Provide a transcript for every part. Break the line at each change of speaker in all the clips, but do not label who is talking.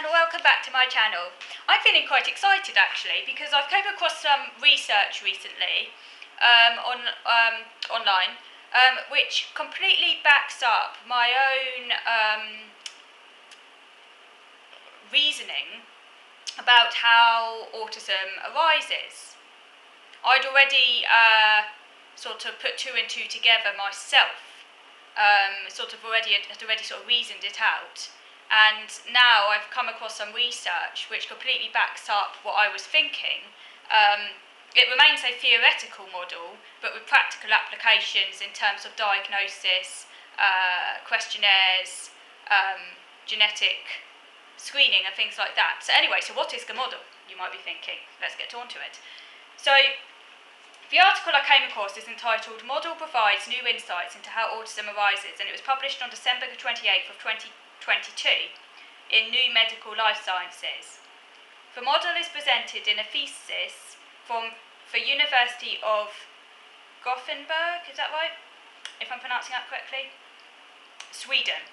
and welcome back to my channel. I'm feeling quite excited actually because I've came across some research recently online which completely backs up my own reasoning about how autism arises. I'd already sort of put two and two together myself, had already sort of reasoned it out. And now I've come across some research which completely backs up what I was thinking. It remains a theoretical model, but with practical applications in terms of diagnosis, questionnaires, genetic screening and things like that. So anyway, so what is the model, you might be thinking? Let's get on to it. So the article I came across is entitled "Model Provides New Insights into How Autism Arises," and it was published on December 28th of 2022 in New Medical Life Sciences. The model is presented in a thesis from the University of Gothenburg, is that right? If I'm pronouncing that correctly? Sweden.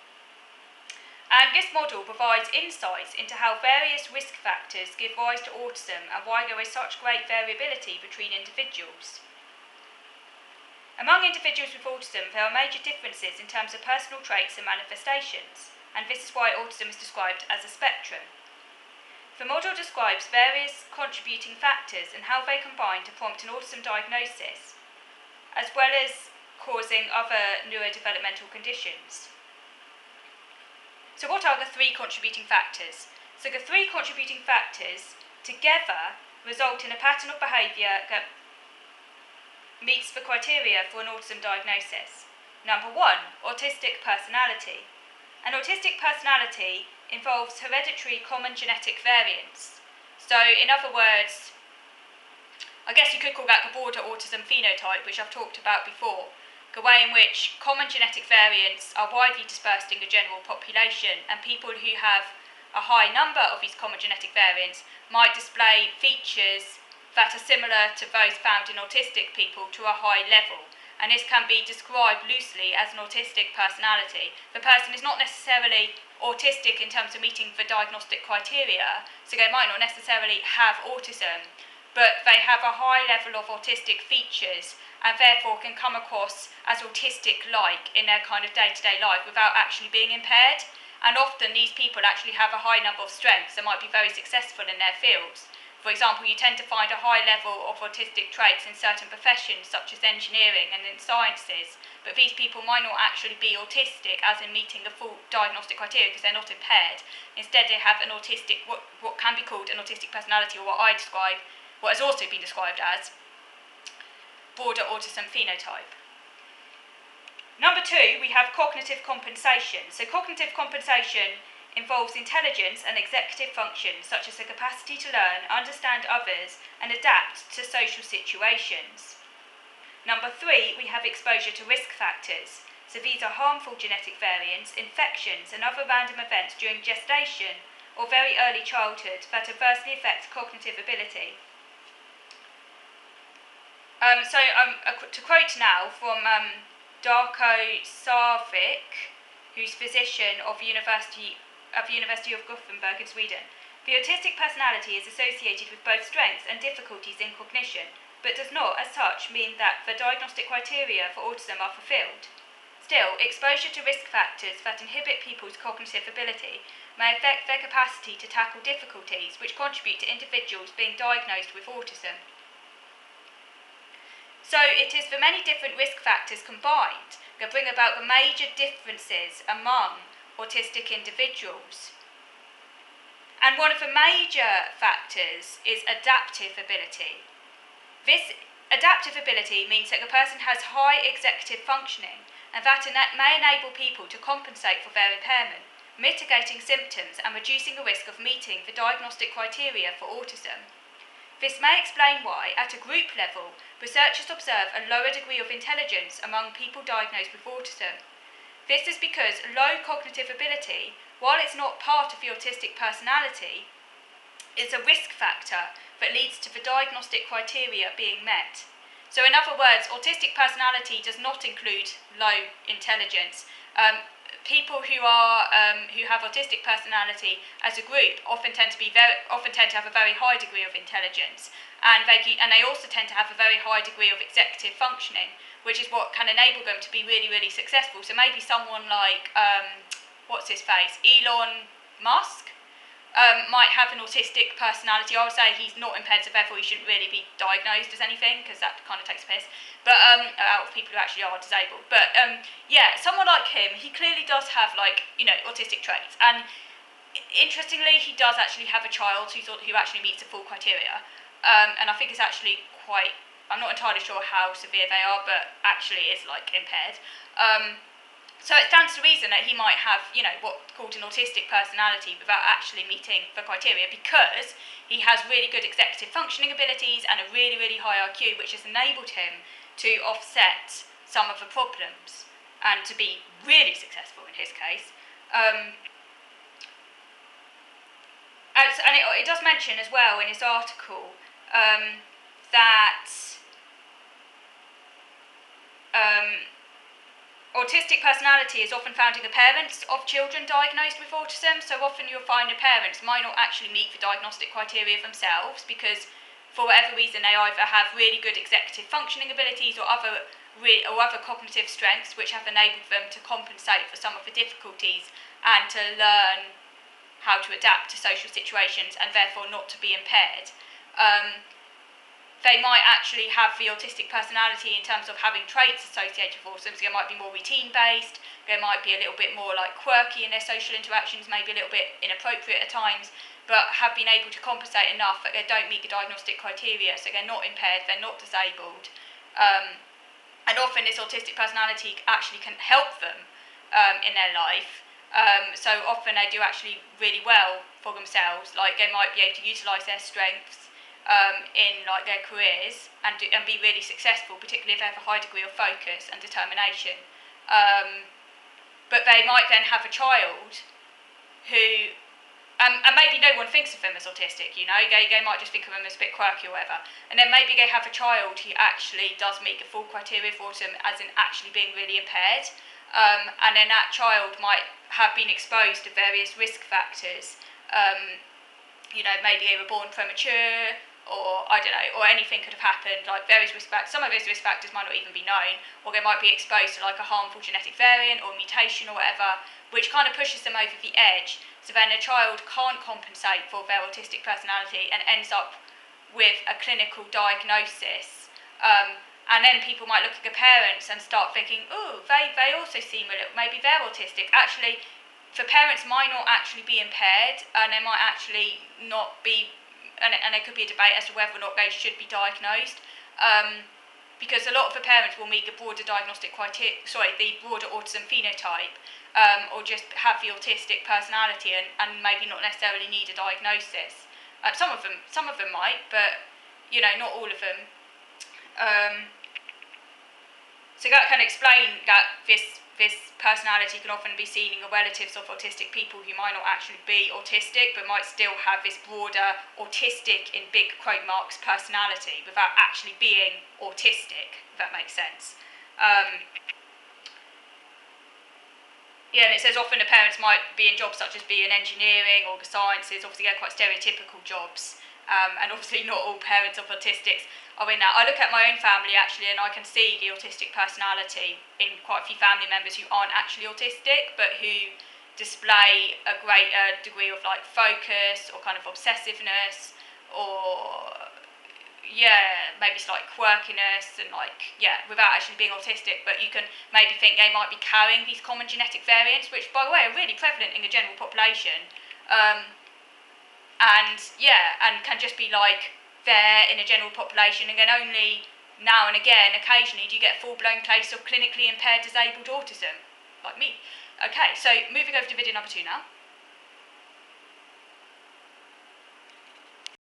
And this model provides insights into how various risk factors give rise to autism and why there is such great variability between individuals. Among individuals with autism, there are major differences in terms of personal traits and manifestations, and this is why autism is described as a spectrum. The model describes various contributing factors and how they combine to prompt an autism diagnosis, as well as causing other neurodevelopmental conditions. So what are the three contributing factors? So the three contributing factors together result in a pattern of behaviour that meets the criteria for an autism diagnosis. Number one, autistic personality. An autistic personality involves hereditary common genetic variants. So in other words, I guess you could call that the border autism phenotype, which I've talked about before. The way in which common genetic variants are widely dispersed in the general population, and people who have a high number of these common genetic variants might display features that are similar to those found in autistic people to a high level. And this can be described loosely as an autistic personality. The person is not necessarily autistic in terms of meeting the diagnostic criteria, so they might not necessarily have autism, but they have a high level of autistic features and therefore can come across as autistic-like in their kind of day-to-day life without actually being impaired. And often these people actually have a high number of strengths and might be very successful in their fields. For example, you tend to find a high level of autistic traits in certain professions such as engineering and in sciences, but these people might not actually be autistic as in meeting the full diagnostic criteria because they're not impaired. Instead they have an autistic, what can be called an autistic personality, or what has also been described as border autism phenotype. Number two, we have cognitive compensation. So cognitive compensation involves intelligence and executive functions such as the capacity to learn, understand others, and adapt to social situations. Number three, we have exposure to risk factors. So these are harmful genetic variants, infections, and other random events during gestation or very early childhood that adversely affect cognitive ability. To quote now from Darko Sarvik, who's physician of the University of Gothenburg in Sweden, the autistic personality is associated with both strengths and difficulties in cognition, but does not, as such, mean that the diagnostic criteria for autism are fulfilled. Still, exposure to risk factors that inhibit people's cognitive ability may affect their capacity to tackle difficulties which contribute to individuals being diagnosed with autism. So it is the many different risk factors combined that bring about the major differences among autistic individuals. And one of the major factors is adaptive ability. This adaptive ability means that the person has high executive functioning, and that may enable people to compensate for their impairment, mitigating symptoms and reducing the risk of meeting the diagnostic criteria for autism. This may explain why, at a group level, researchers observe a lower degree of intelligence among people diagnosed with autism. This is because low cognitive ability, while it's not part of the autistic personality, is a risk factor that leads to the diagnostic criteria being met. So in other words, autistic personality does not include low intelligence. people who have autistic personality as a group often tend to have a very high degree of intelligence, and they also tend to have a very high degree of executive functioning, which is what can enable them to be really, really successful. So maybe someone like what's his face, Elon Musk, might have an autistic personality. I would say he's not impaired, so therefore he shouldn't really be diagnosed as anything, because that kind of takes a piss. But out of people who actually are disabled. But yeah, someone like him, he clearly does have autistic traits. And interestingly, he does actually have a child who actually meets the full criteria. And I think it's actually quite. I'm not entirely sure how severe they are, but actually it's impaired. So it stands to reason that he might have, what's called an autistic personality without actually meeting the criteria, because he has really good executive functioning abilities and a really, really high IQ, which has enabled him to offset some of the problems and to be really successful in his case. And it does mention as well in his article that autistic personality is often found in the parents of children diagnosed with autism. So often you'll find the parents might not actually meet the diagnostic criteria themselves, because for whatever reason they either have really good executive functioning abilities or other cognitive strengths which have enabled them to compensate for some of the difficulties and to learn how to adapt to social situations and therefore not to be impaired. They might actually have the autistic personality in terms of having traits associated with autism. So they might be more routine-based, they might be a little bit more quirky in their social interactions, maybe a little bit inappropriate at times, but have been able to compensate enough that they don't meet the diagnostic criteria, so they're not impaired, they're not disabled. And often this autistic personality actually can help them in their life. So often they do actually really well for themselves, they might be able to utilise their strengths in their careers and be really successful, particularly if they have a high degree of focus and determination. But they might then have a child who, and maybe no one thinks of them as autistic, they might just think of them as a bit quirky or whatever. And then maybe they have a child who actually does meet the full criteria for autism, as in actually being really impaired. And then that child might have been exposed to various risk factors. Maybe they were born premature, or I don't know, or anything could have happened, various risk factors. Some of those risk factors might not even be known, or they might be exposed to a harmful genetic variant or mutation or whatever, which kind of pushes them over the edge. So then a child can't compensate for their autistic personality and ends up with a clinical diagnosis. And then people might look at the parents and start thinking, oh, they also seem maybe they're autistic. Actually, the parents might not actually be impaired, and they might actually not be. And there could be a debate as to whether or not they should be diagnosed, because a lot of the parents will meet the broader diagnostic criteria, the broader autism phenotype, or just have the autistic personality and maybe not necessarily need a diagnosis. Some of them might, but not all of them. So that can explain that this personality can often be seen in the relatives of autistic people who might not actually be autistic, but might still have this broader autistic, in big quote marks, personality without actually being autistic, if that makes sense. And it says often the parents might be in jobs such as be in engineering or the sciences. Obviously they're quite stereotypical jobs, and obviously not all parents of autistics are in that. I look at my own family actually, and I can see the autistic personality in quite a few family members who aren't actually autistic, but who display a greater degree of focus or kind of obsessiveness, or maybe slight quirkiness and without actually being autistic. But you can maybe think they might be carrying these common genetic variants, which by the way are really prevalent in the general population, and can just be there in a general population, and then only now and again, occasionally, do you get a full-blown case of clinically impaired disabled autism, like me. Okay, so moving over to video number 2 now.